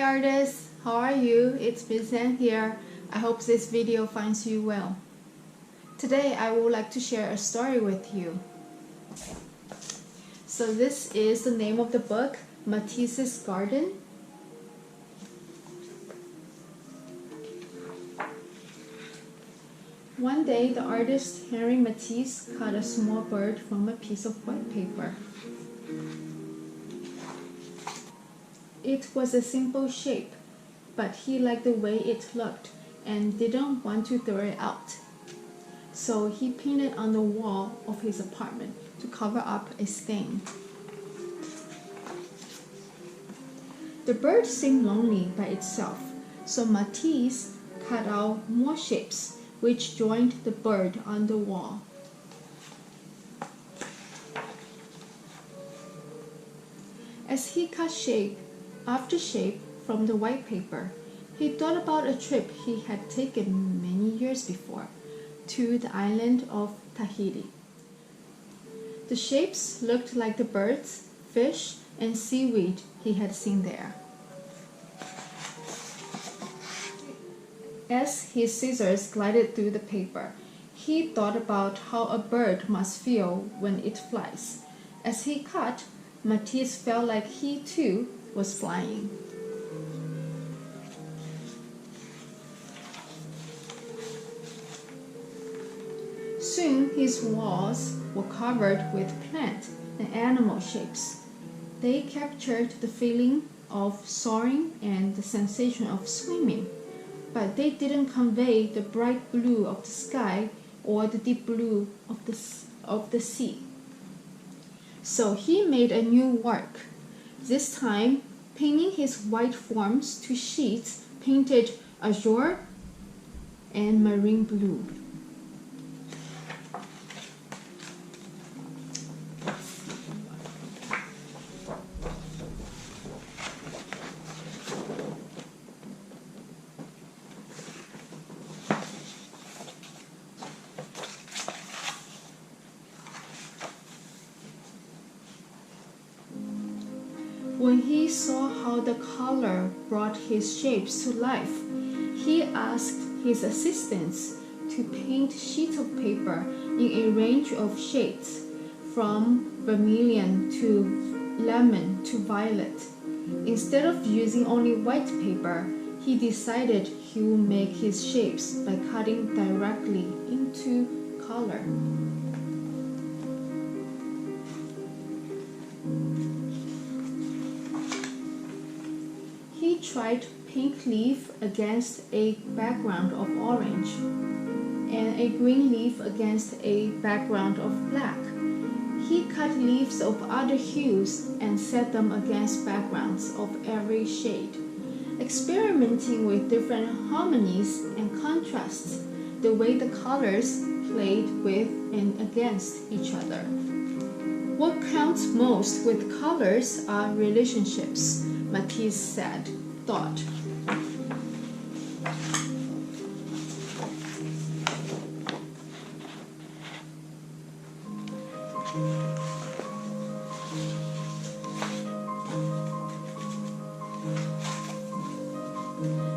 artists, how are you? It's Vincent here. I hope this video finds you well. Today I would like to share a story with you. So this is the name of the book, Matisse's Garden. One day the artist Henri Matisse cut a small bird from a piece of white paper. It was a simple shape, but he liked the way it looked and didn't want to throw it out. So he painted on the wall of his apartment to cover up a stain. The bird seemed lonely by itself, so Matisse cut out more shapes, which joined the bird on the wall. As he cut shape after shape from the white paper, he thought about a trip he had taken many years before to the island of Tahiti. The shapes looked like the birds, fish, and seaweed he had seen there. As his scissors glided through the paper, he thought about how a bird must feel when it flies. As he cut, Matisse felt like he too was flying. Soon his walls were covered with plant and animal shapes. They captured the feeling of soaring and the sensation of swimming, but they didn't convey the bright blue of the sky or the deep blue of the sea. So he made a new work, this time painting his white forms to sheets painted azure and marine blue. When he saw how the color brought his shapes to life, he asked his assistants to paint sheets of paper in a range of shades, from vermilion to lemon to violet. Instead of using only white paper, he decided he would make his shapes by cutting directly into color. He tried pink leaf against a background of orange and a green leaf against a background of black. He cut leaves of other hues and set them against backgrounds of every shade, experimenting with different harmonies and contrasts, the way the colors played with and against each other. What counts most with colors are relationships, Matisse thought.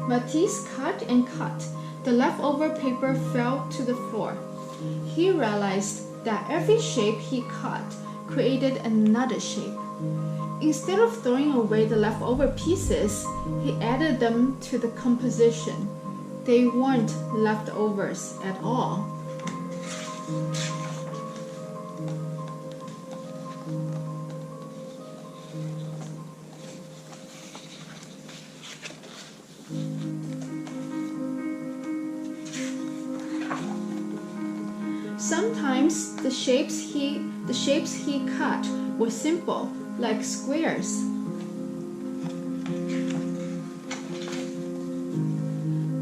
Matisse cut and cut. The leftover paper fell to the floor. He realized that every shape he cut created another shape. Instead of throwing away the leftover pieces, he added them to the composition. They weren't leftovers at all. Sometimes the shapes he cut were simple, like squares.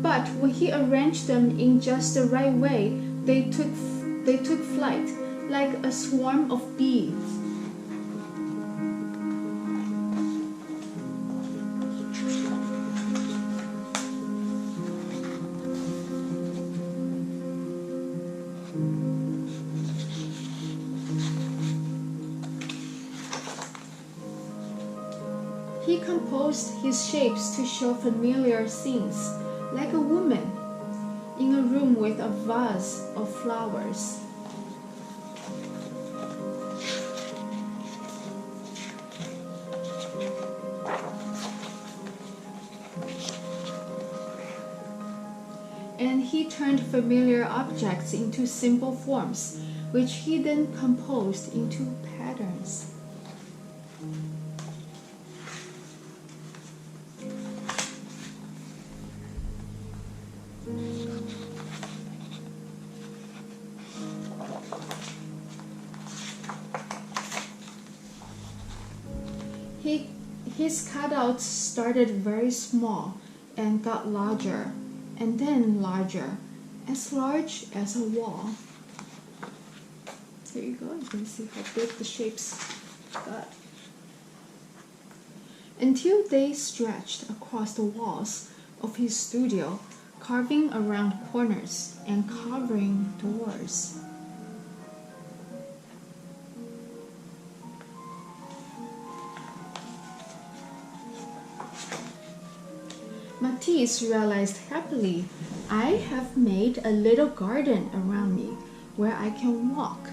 But when he arranged them in just the right way, they took flight, like a swarm of bees. He composed his shapes to show familiar scenes, like a woman in a room with a vase of flowers. And he turned familiar objects into simple forms, which he then composed into patterns. His cutouts started very small and got larger, and then larger, as large as a wall. There you go, you can see how big the shapes got. Until they stretched across the walls of his studio, carving around corners and covering doors. Matisse realized happily, I have made a little garden around me where I can walk.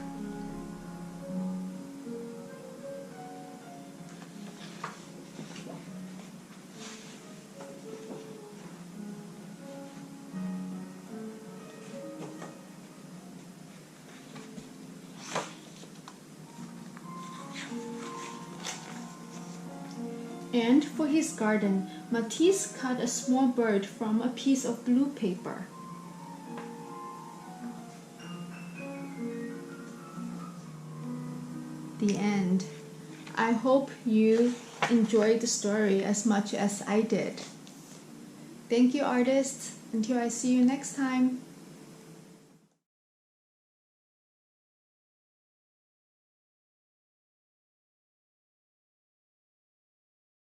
And for his garden, Matisse cut a small bird from a piece of blue paper. The end. I hope you enjoyed the story as much as I did. Thank you, artists. Until I see you next time.